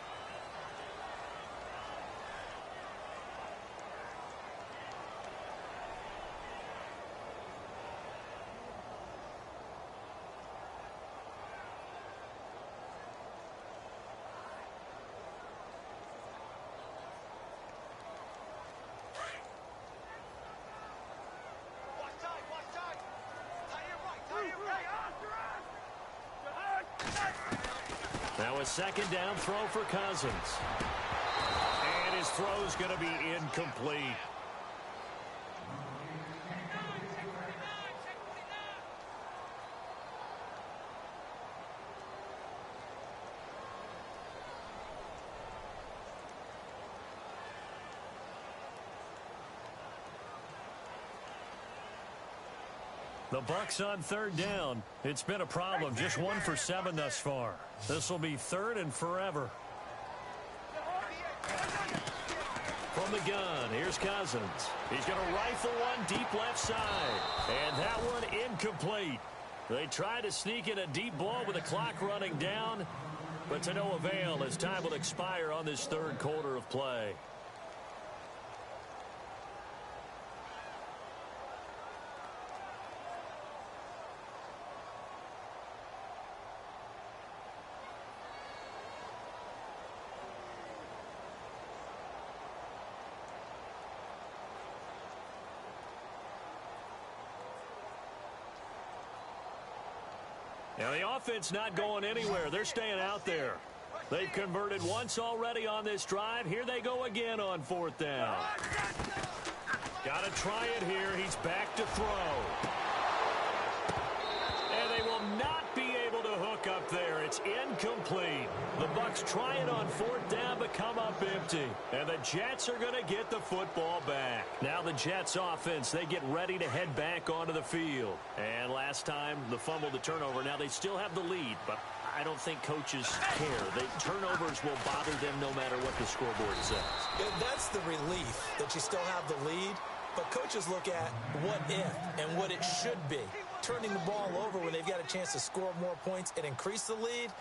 Now a 2nd down throw for Cousins. And his throw's going to be incomplete. The Bucs on 3rd down. It's been a problem. Just 1 for 7 thus far. This will be 3rd and forever. From the gun, here's Cousins. He's going to rifle one deep left side. And that one incomplete. They try to sneak in a deep ball with the clock running down, but to no avail as time will expire on this 3rd quarter of play. Now the offense not going anywhere. They're staying out there. They've converted once already on this drive. Here they go again on 4th down. Got to try it here. He's back to throw. And they will not be able to hook up there. It's incomplete. The Bucs try it on fourth down, but come up empty. And the Jets are going to get the football back. Now the Jets offense, they get ready to head back onto the field. And last time, the fumble, the turnover. Now they still have the lead, but I don't think coaches care. Turnovers will bother them no matter what the scoreboard says. That's the relief that you still have the lead. But coaches look at what if and what it should be. Turning the ball over when they've got a chance to score more points and increase the lead,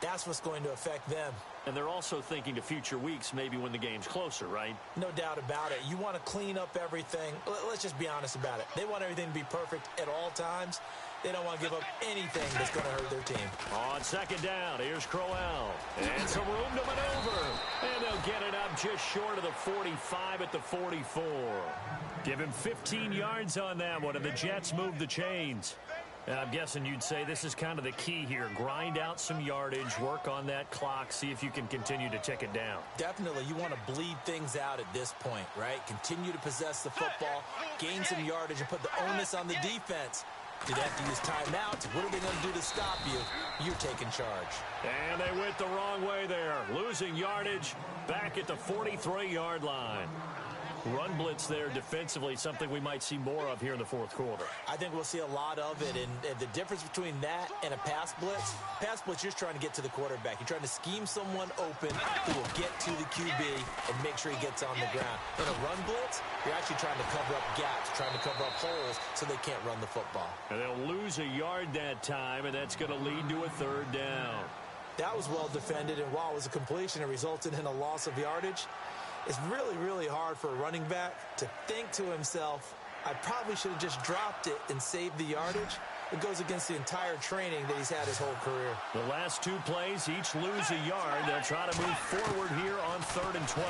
that's what's going to affect them. And they're also thinking to future weeks, maybe when the game's closer, right? No doubt about it. You want to clean up everything. Let's just be honest about it. They want everything to be perfect at all times. They don't want to give up anything that's going to hurt their team. On second down, here's Crowell. And some room to maneuver. And they'll get it up just short of the 45 at the 44. Give him 15 yards on that one, and the Jets move the chains. And I'm guessing you'd say this is kind of the key here. Grind out some yardage, work on that clock, see if you can continue to tick it down. Definitely. You want to bleed things out at this point, right? Continue to possess the football, gain some yardage, and put the onus on the defense. Do they have to use timeouts? What are they going to do to stop you? You're taking charge. And they went the wrong way there. Losing yardage back at the 43-yard line. Run blitz there defensively, something we might see more of here in the fourth quarter. I think we'll see a lot of it, and the difference between that and a pass blitz, you're trying to get to the quarterback. You're trying to scheme someone open who will get to the QB and make sure he gets on the ground. In a run blitz, you're actually trying to cover up gaps, trying to cover up holes so they can't run the football. And they'll lose a yard that time, and that's going to lead to a third down. That was well defended, and while it was a completion, it resulted in a loss of yardage. It's really, really hard for a running back to think to himself, I probably should have just dropped it and saved the yardage. It goes against the entire training that he's had his whole career. The last two plays, each lose a yard. They'll try to move forward here on 3rd and 12.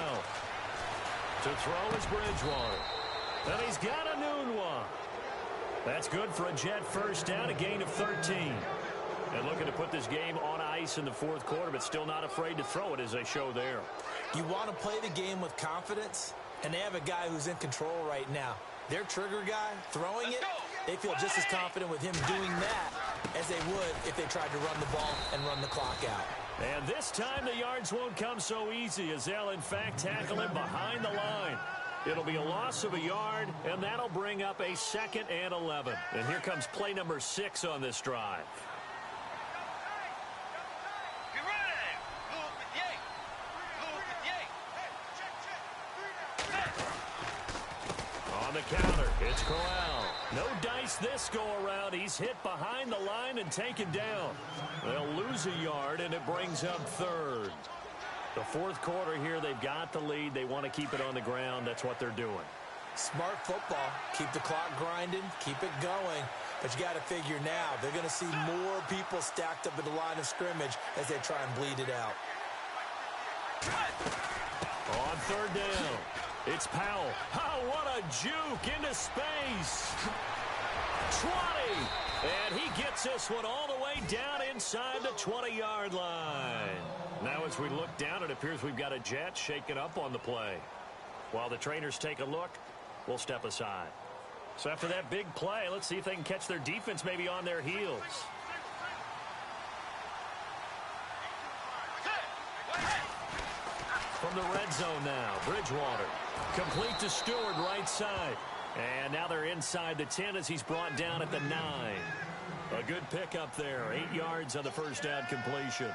To throw is Bridgewater. And he's got a noon one. That's good for a Jet first down, a gain of 13. And looking to put this game on ice in the fourth quarter, but still not afraid to throw it as they show there. You want to play the game with confidence, and they have a guy who's in control right now. Their trigger guy throwing it, they feel just as confident with him doing that as they would if they tried to run the ball and run the clock out. And this time the yards won't come so easy as they'll, in fact, tackle him behind the line. It'll be a loss of a yard, and that'll bring up a 2nd and 11. And here comes play number 6 on this drive. On the counter, it's Crowell. No dice this go-around. He's hit behind the line and taken down. They'll lose a yard, and it brings up 3rd. The fourth quarter here, they've got the lead. They want to keep it on the ground. That's what they're doing. Smart football. Keep the clock grinding. Keep it going. But you got to figure now, they're going to see more people stacked up at the line of scrimmage as they try and bleed it out. On 3rd down, it's Powell. Oh, what a juke into space. 20. And he gets this one all the way down inside the 20-yard line. Now as we look down, it appears we've got a Jet shaken up on the play. While the trainers take a look, we'll step aside. So after that big play, let's see if they can catch their defense maybe on their heels. From the red zone now, Bridgewater. Complete to Stewart, right side. And now they're inside the 10 as he's brought down at the 9. A good pickup there. 8 yards on the first down completion.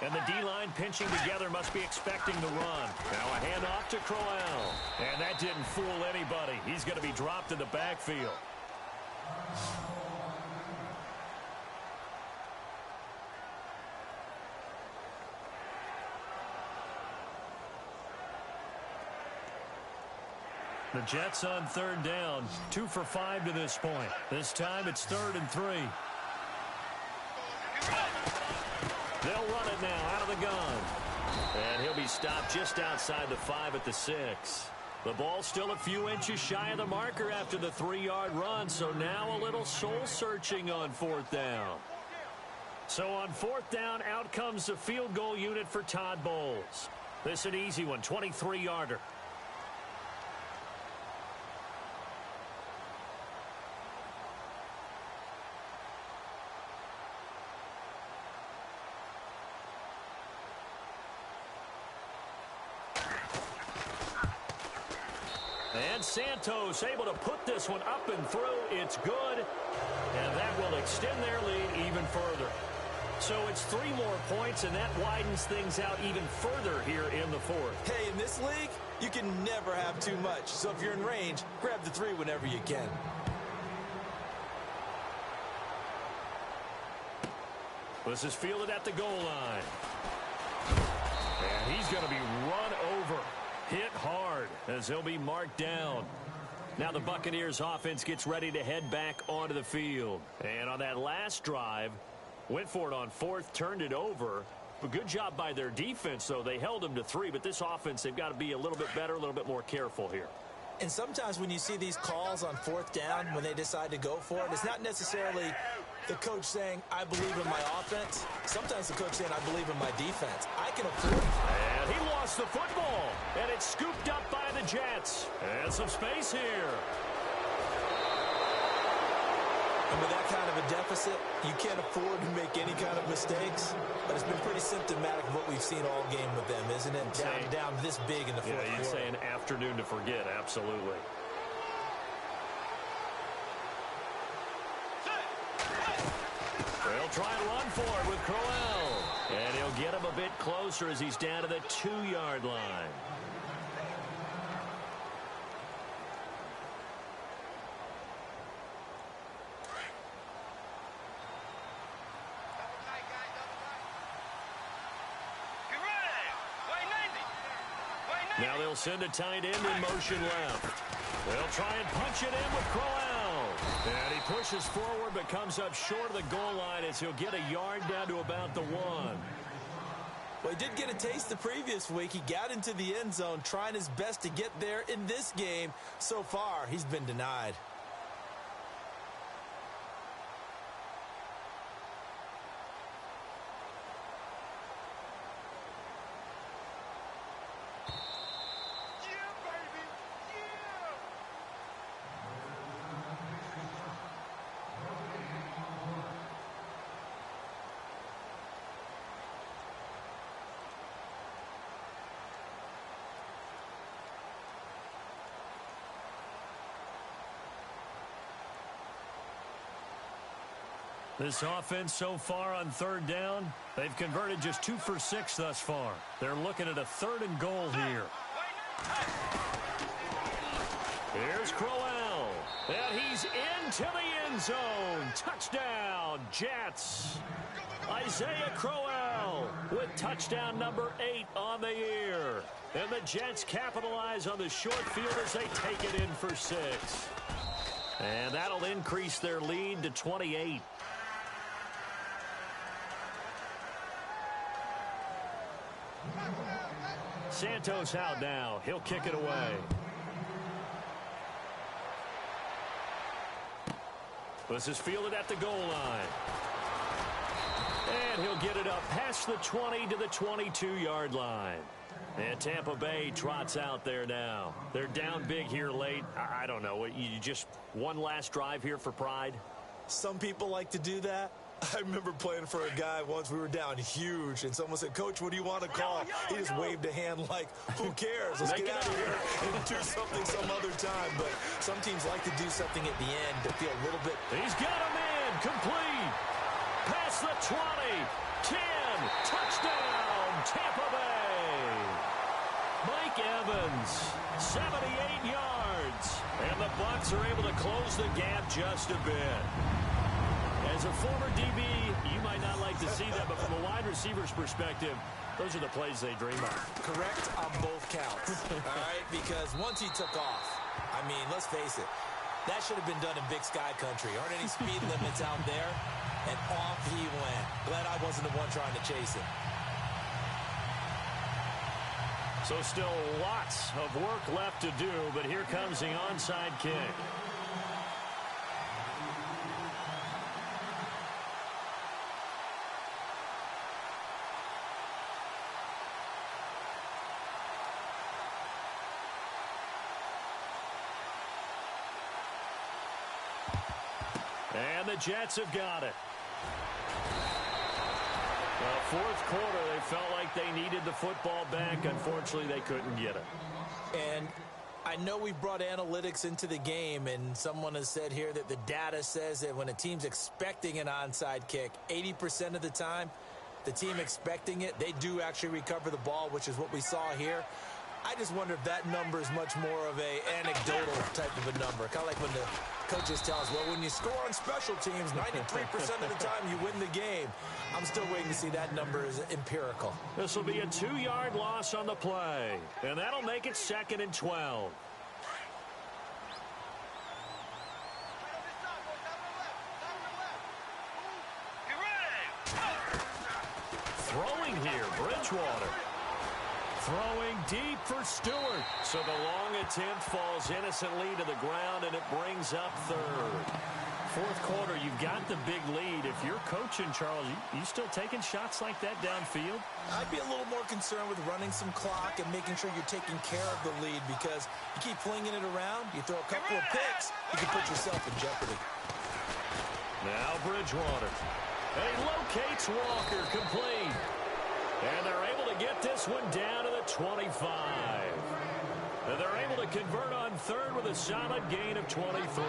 And the D-line pinching together must be expecting the run. Now a handoff to Crowell. And that didn't fool anybody. He's going to be dropped in the backfield. The Jets on 3rd down. 2 for 5 to this point. This time it's 3rd and 3. They'll run it now out of the gun. And he'll be stopped just outside the 5 at the 6. The ball's still a few inches shy of the marker after the 3-yard run, so now a little soul-searching on 4th down. So on fourth down, out comes the field goal unit for Todd Bowles. This an easy one, 23-yarder. And Santos able to put this one up and through. It's good. And that will extend their lead even further. So it's 3 more points, and that widens things out even further here in the fourth. Hey, in this league, you can never have too much. So if you're in range, grab the 3 whenever you can. This is fielded at the goal line. And he's going to be run over. Hit hard as he'll be marked down. Now the Buccaneers offense gets ready to head back onto the field. And on that last drive, went for it on fourth, turned it over. A good job by their defense, though. They held them to 3, but this offense, they've got to be a little bit better, a little bit more careful here. And sometimes when you see these calls on fourth down, when they decide to go for it, it's not necessarily the coach saying, I believe in my offense. Sometimes the coach saying, I believe in my defense. I can afford it. And he lost the football, and it's scooped up by the Jets. And some space here. And with that kind of a deficit, you can't afford to make any kind of mistakes. But it's been pretty symptomatic of what we've seen all game with them, isn't it? Down this big in the fourth quarter. Yeah, you'd say an afternoon to forget, absolutely. They'll try and run for it with Crowell. And he'll get him a bit closer as he's down to the 2-yard line. Now they'll send a tight end in motion left. They'll try and punch it in with Crowell. And he pushes forward but comes up short of the goal line as he'll get a yard down to about the 1. Well, he did get a taste the previous week. He got into the end zone trying his best to get there in this game. So far, he's been denied. This offense so far on third down, they've converted just 2 for 6 thus far. They're looking at a 3rd and goal here. Here's Crowell. And he's into the end zone. Touchdown, Jets. Isaiah Crowell with touchdown number 8 on the year. And the Jets capitalize on the short field as they take it in for 6. And that'll increase their lead to 28. Santos out now. He'll kick it away. This is fielded at the goal line. And he'll get it up past the 20 to the 22-yard line. And Tampa Bay trots out there now. They're down big here late. I don't know. You just one last drive here for pride? Some people like to do that. I remember playing for a guy once. We were down huge, and someone said, Coach, what do you want to call? He just waved a hand like, who cares? Let's get out of here and do something some other time. But some teams like to do something at the end to feel a little bit. He's got a man complete. Past the 20, 10, touchdown, Tampa Bay. Mike Evans, 78 yards. And the Bucs are able to close the gap just a bit. As a former DB, you might not like to see that, but from a wide receiver's perspective, those are the plays they dream of. Correct on both counts. All right, because once he took off, I mean, let's face it, that should have been done in Big Sky Country. Aren't any speed limits out there? And off he went. Glad I wasn't the one trying to chase him. So still lots of work left to do, but here comes the onside kick. And the Jets have got it. Well, fourth quarter, they felt like they needed the football back. Unfortunately, they couldn't get it. And I know we brought analytics into the game, and someone has said here that the data says that when a team's expecting an onside kick, 80% of the time, the team expecting it, they do actually recover the ball, which is what we saw here. I just wonder if that number is much more of a anecdotal type of a number. Kind of like when the coaches tell us, well, when you score on special teams, 93% of the time you win the game. I'm still waiting to see that number is empirical. This will be a 2-yard loss on the play, and that'll make it 2nd and 12. Throwing here, Bridgewater. Throwing deep for Stewart. So the long attempt falls innocently to the ground, and it brings up 3rd. Fourth quarter, you've got the big lead. If you're coaching, Charles, you still taking shots like that downfield? I'd be a little more concerned with running some clock and making sure you're taking care of the lead, because you keep flinging it around, you throw a couple of picks, you can put yourself in jeopardy. Now Bridgewater. And he locates Walker, complete. And they're able to get this one down to the 25. And they're able to convert on 3rd with a solid gain of 23.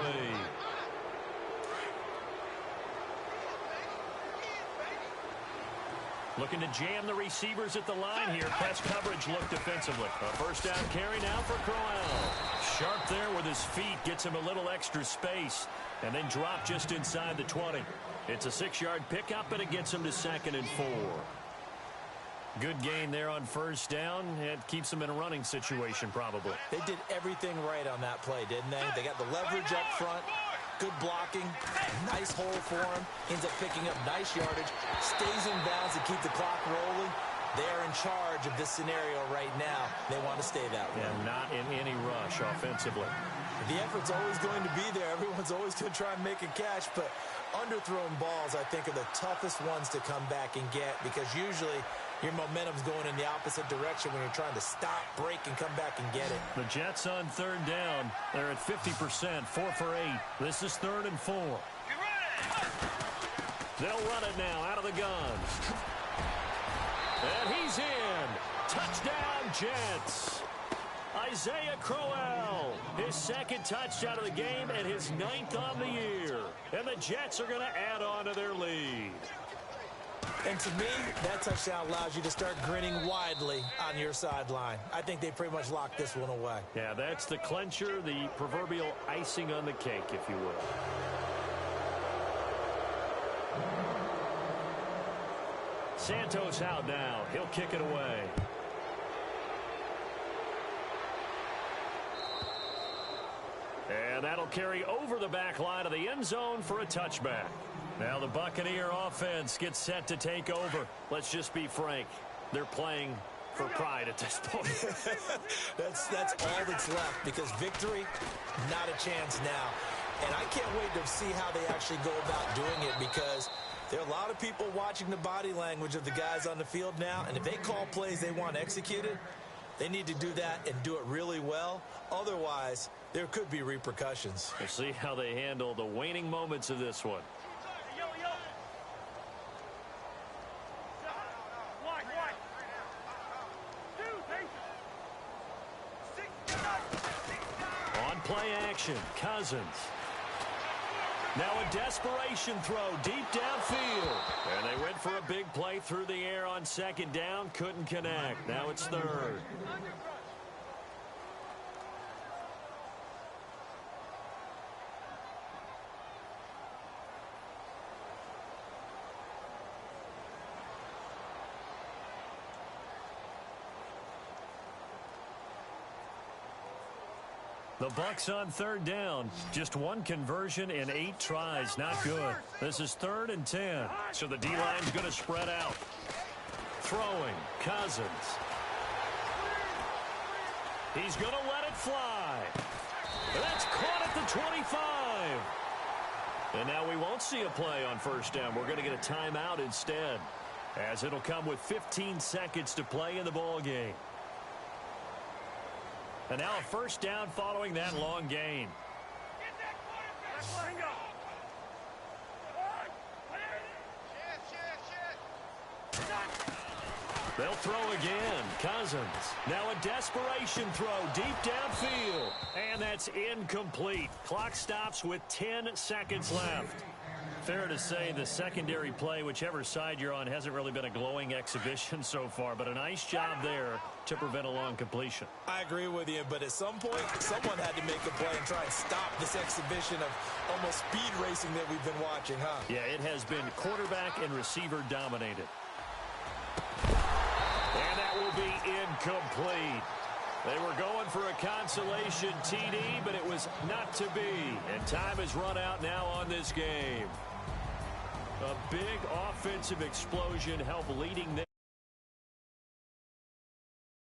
Looking to jam the receivers at the line here. Press coverage look defensively. A first down carry now for Crowell. Sharp there with his feet. Gets him a little extra space. And then drop just inside the 20. It's a 6-yard pickup, and it gets him to 2nd and 4. Good gain there on first down. It keeps them in a running situation, probably. They did everything right on that play, didn't they? They got the leverage up front. Good blocking. Nice hole for him. Ends up picking up nice yardage. Stays in bounds to keep the clock rolling. They're in charge of this scenario right now. They want to stay that way. And not in any rush offensively. The effort's always going to be there. Everyone's always going to try and make a catch, but underthrown balls, I think, are the toughest ones to come back and get, because usually your momentum's going in the opposite direction when you're trying to stop, break, and come back and get it. The Jets on 3rd down. They're at 50%, 4 for 8. This is 3rd and 4. They'll run it now out of the gun. And he's in. Touchdown, Jets. Isaiah Crowell, his 2nd touchdown of the game and his 9th on the year. And the Jets are going to add on to their lead. And to me, that touchdown allows you to start grinning widely on your sideline. I think they pretty much locked this one away. Yeah, that's the clincher, the proverbial icing on the cake, if you will. Santos out now. He'll kick it away. And that'll carry over the back line of the end zone for a touchback. Now the Buccaneer offense gets set to take over. Let's just be frank. They're playing for pride at this point. That's all that's left, because victory, not a chance now. And I can't wait to see how they actually go about doing it, because there are a lot of people watching the body language of the guys on the field now, and if they call plays they want executed, they need to do that and do it really well. Otherwise, there could be repercussions. We'll see how they handle the waning moments of this one. On play action, Cousins. Now a desperation throw deep downfield. And they went for a big play through the air on 2nd down. Couldn't connect. Now it's 3rd. The Bucs on 3rd down. Just one conversion in 8 tries. Not good. This is 3rd and 10. So the D-line's going to spread out. Throwing. Cousins. He's going to let it fly. That's caught at the 25. And now we won't see a play on 1st down. We're going to get a timeout instead, as it'll come with 15 seconds to play in the ball game. And now a 1st down following that long gain. They'll throw again. Cousins. Now a desperation throw deep downfield. And that's incomplete. Clock stops with 10 seconds left. Fair to say the secondary play, whichever side you're on, hasn't really been a glowing exhibition so far, but a nice job there to prevent a long completion. I agree with you, but at some point, someone had to make a play and try and stop this exhibition of almost speed racing that we've been watching, huh? Yeah, it has been quarterback and receiver dominated. And that will be incomplete. They were going for a consolation TD, but it was not to be. And time has run out now on this game. A big offensive explosion helped leading them.